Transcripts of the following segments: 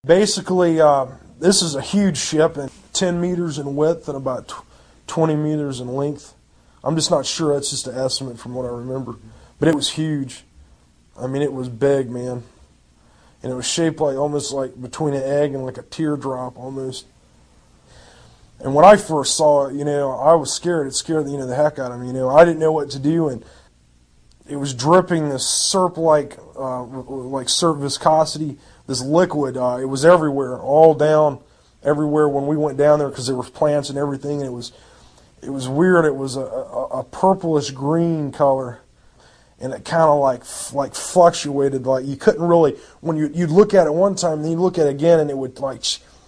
Basically, this is a huge ship, and 10 meters in width and about 20 meters in length. I'm just not sure. That's just an estimate from what I remember. But it was huge. I mean, it was big, man. And it was shaped like almost like between an egg and like a teardrop almost. And when I first saw it, I was scared. It scared the heck out of me. I didn't know what to do, and it was dripping this syrup-like syrup viscosity, this liquid. It was everywhere, all down everywhere when we went down there because there were plants and everything. And it was weird. It was a purplish green color, and it kind of like fluctuated. Like you couldn't really, when you'd look at it one time, and then you'd look at it again, and it would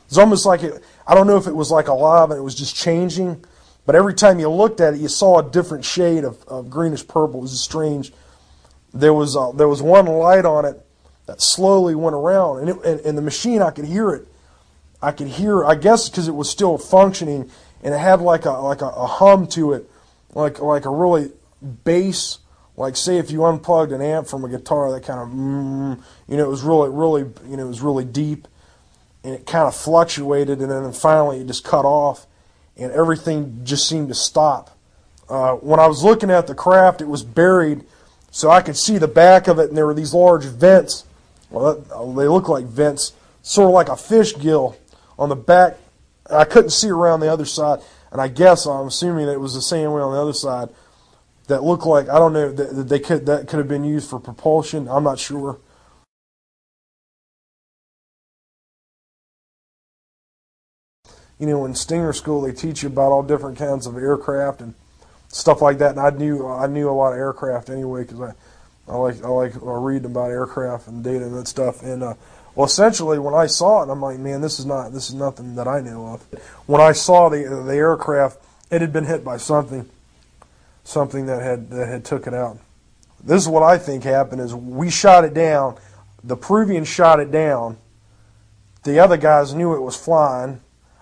it's almost like it. I don't know if it was like alive and it was just changing, but every time you looked at it, you saw a different shade of greenish purple. It was strange. There was one light on it that slowly went around, and the machine, I could hear it. I guess because it was still functioning, and it had like a hum to it, like a really bass, like say if you unplugged an amp from a guitar, that kind of it was really it was really deep, and it kind of fluctuated, and then finally it just cut off, and everything just seemed to stop. When I was looking at the craft, it was buried, so I could see the back of it, and there were these large vents. Well, they look like vents, sort of like a fish gill on the back. I couldn't see around the other side, and I'm assuming that it was the same way on the other side. That looked like, I don't know, that could have been used for propulsion. I'm not sure. In Stinger School, they teach you about all different kinds of aircraft and stuff like that. And I knew a lot of aircraft anyway because I like reading about aircraft and data and that stuff. And well, essentially, when I saw it, I'm like, man, this is nothing that I know of. When I saw the aircraft, it had been hit by something that had took it out. This is what I think happened: is we shot it down. The Peruvians shot it down. The other guys knew it was flying.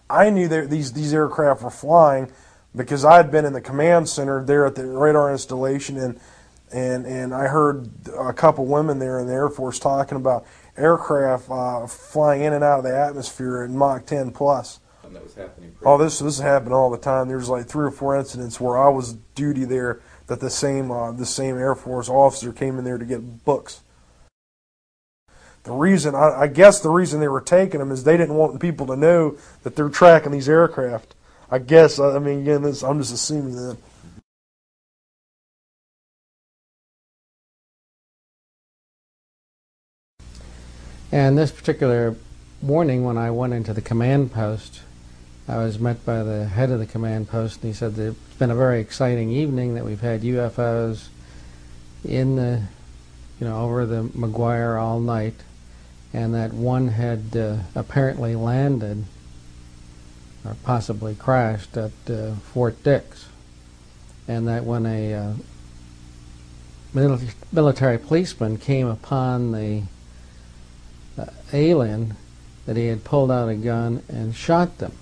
I knew that these aircraft were flying because I had been in the command center there at the radar installation, and I heard a couple women there in the Air Force talking about aircraft flying in and out of the atmosphere at Mach 10 plus. And that was happening. This is happening all the time. There's like 3 or 4 incidents where I was duty there that the same Air Force officer came in there to get books. I guess the reason they were taking them is they didn't want people to know that they're tracking these aircraft. I guess, again, I'm just assuming that. And this particular morning when I went into the command post, I was met by the head of the command post, and he said that it's been a very exciting evening, that we've had UFOs in the, over the McGuire all night, and that one had apparently landed or possibly crashed at Fort Dix, and that when a military policeman came upon the alien, that he had pulled out a gun and shot them.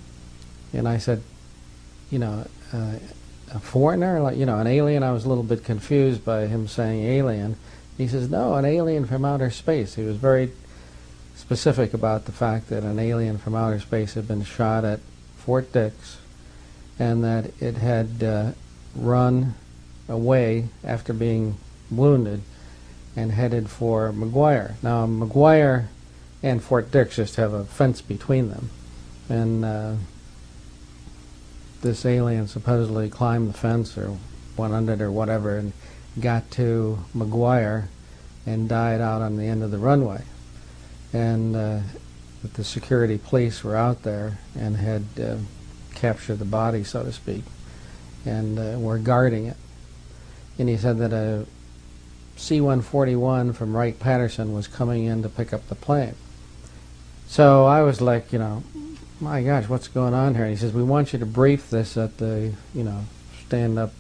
And I said, a foreigner, an alien? I was a little bit confused by him saying alien. He says, no, an alien from outer space. He was very specific about the fact that an alien from outer space had been shot at Fort Dix, and that it had run away after being wounded and headed for McGuire. Now, McGuire and Fort Dix just have a fence between them, and this alien supposedly climbed the fence or went under it or whatever and got to McGuire and died out on the end of the runway. And that the security police were out there and had captured the body, so to speak, and were guarding it. And he said that a C-141 from Wright-Patterson was coming in to pick up the plane. So I was like, my gosh, what's going on here? And he says, we want you to brief this at the, stand-up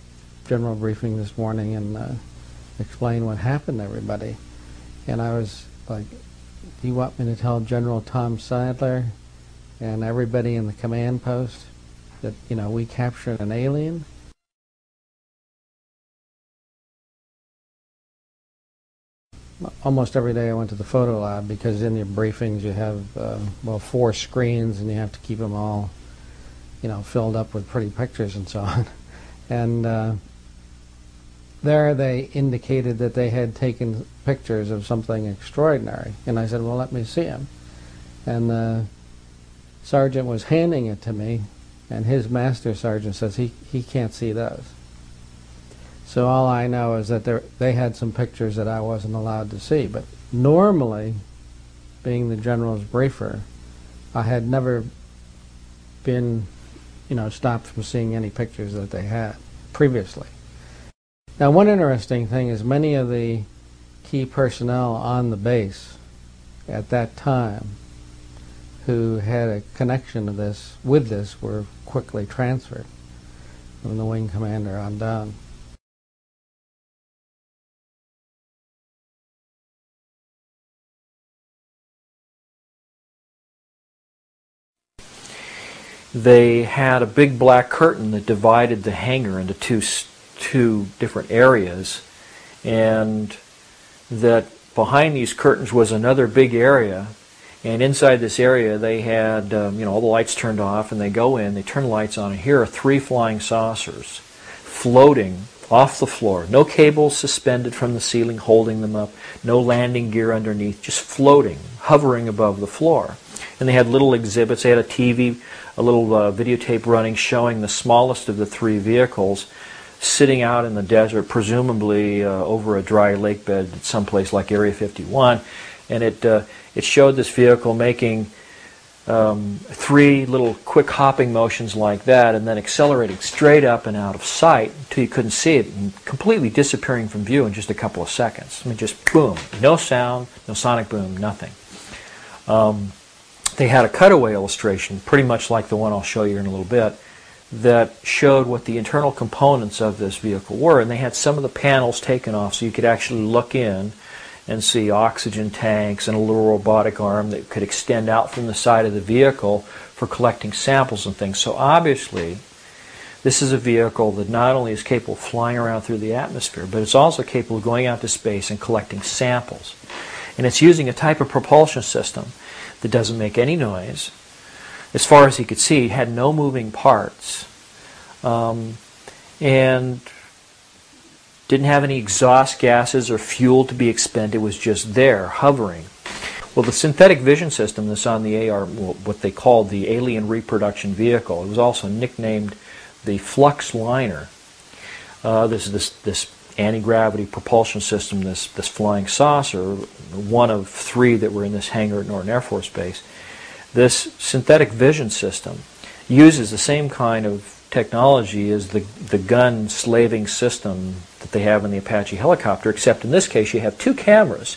general briefing this morning and explain what happened to everybody. And I was like, do you want me to tell General Tom Sadler and everybody in the command post that, we captured an alien? almost every day I went to the photo lab, because in your briefings you have, well, 4 screens, and you have to keep them all, you know, filled up with pretty pictures and so on. And there they indicated that they had taken pictures of something extraordinary. And I said, well, let me see them. And the sergeant was handing it to me, and his master sergeant says he can't see those. So all I know is that they had some pictures that I wasn't allowed to see. But normally, being the general's briefer, I had never been, you know, stopped from seeing any pictures that they had previously. Now, one interesting thing is many of the key personnel on the base at that time who had a connection to this, with this, were quickly transferred from the wing commander on down. They had a big black curtain that divided the hangar into two different areas, and that behind these curtains was another big area, and inside this area they had you know, all the lights turned off, and they go in, they turn the lights on, and here are 3 flying saucers floating off the floor. No cables suspended from the ceiling holding them up, no landing gear underneath, just floating, hovering above the floor. And they had little exhibits. They had a TV, a little videotape running showing the smallest of the 3 vehicles sitting out in the desert, presumably over a dry lake bed at some place like Area 51. And it showed this vehicle making 3 little quick hopping motions like that, and then accelerating straight up and out of sight until you couldn't see it, and completely disappearing from view in just a couple of seconds. I mean, just boom, no sound, no sonic boom, nothing. They had a cutaway illustration, pretty much like the one I'll show you in a little bit, that showed what the internal components of this vehicle were, and they had some of the panels taken off so you could actually look in and see oxygen tanks and a little robotic arm that could extend out from the side of the vehicle for collecting samples and things. So obviously, this is a vehicle that not only is capable of flying around through the atmosphere, but it's also capable of going out to space and collecting samples. And it's using a type of propulsion system that doesn't make any noise. As far as he could see, it had no moving parts, and didn't have any exhaust gases or fuel to be expended. It was just there, hovering. Well, the synthetic vision system that's on the AR, what they called the Alien Reproduction Vehicle, it was also nicknamed the Flux Liner. This anti-gravity propulsion system, this flying saucer, one of 3 that were in this hangar at Norton Air Force Base. This synthetic vision system uses the same kind of technology as the gun slaving system that they have in the Apache helicopter, except in this case you have 2 cameras,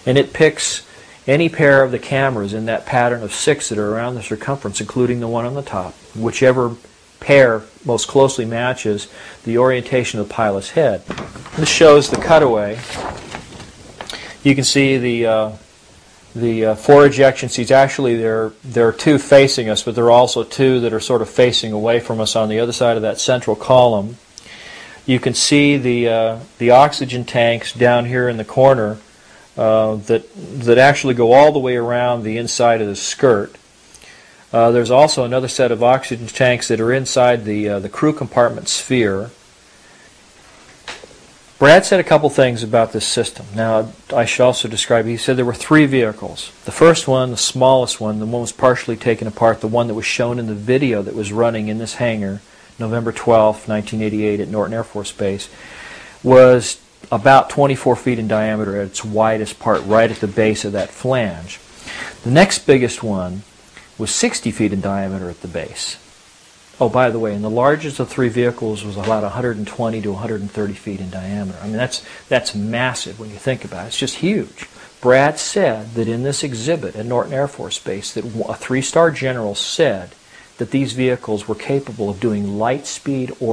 and it picks any pair of the cameras in that pattern of 6 that are around the circumference, including the one on the top. Whichever pair most closely matches the orientation of the pilot's head. This shows the cutaway. You can see the 4 ejection seats. Actually, there are 2 facing us, but there are also 2 that are sort of facing away from us on the other side of that central column. You can see the oxygen tanks down here in the corner that actually go all the way around the inside of the skirt. There's also another set of oxygen tanks that are inside the crew compartment sphere. Brad said a couple things about this system. Now, I should also describe, he said there were 3 vehicles. The first one, the smallest one, the one was partially taken apart, the one that was shown in the video that was running in this hangar, November 12, 1988 at Norton Air Force Base, was about 24 feet in diameter at its widest part, right at the base of that flange. The next biggest one was 60 feet in diameter at the base. Oh, by the way, and the largest of 3 vehicles was about 120 to 130 feet in diameter. I mean, that's massive when you think about it. It's just huge. Brad said that in this exhibit at Norton Air Force Base that a 3-star general said that these vehicles were capable of doing light speed or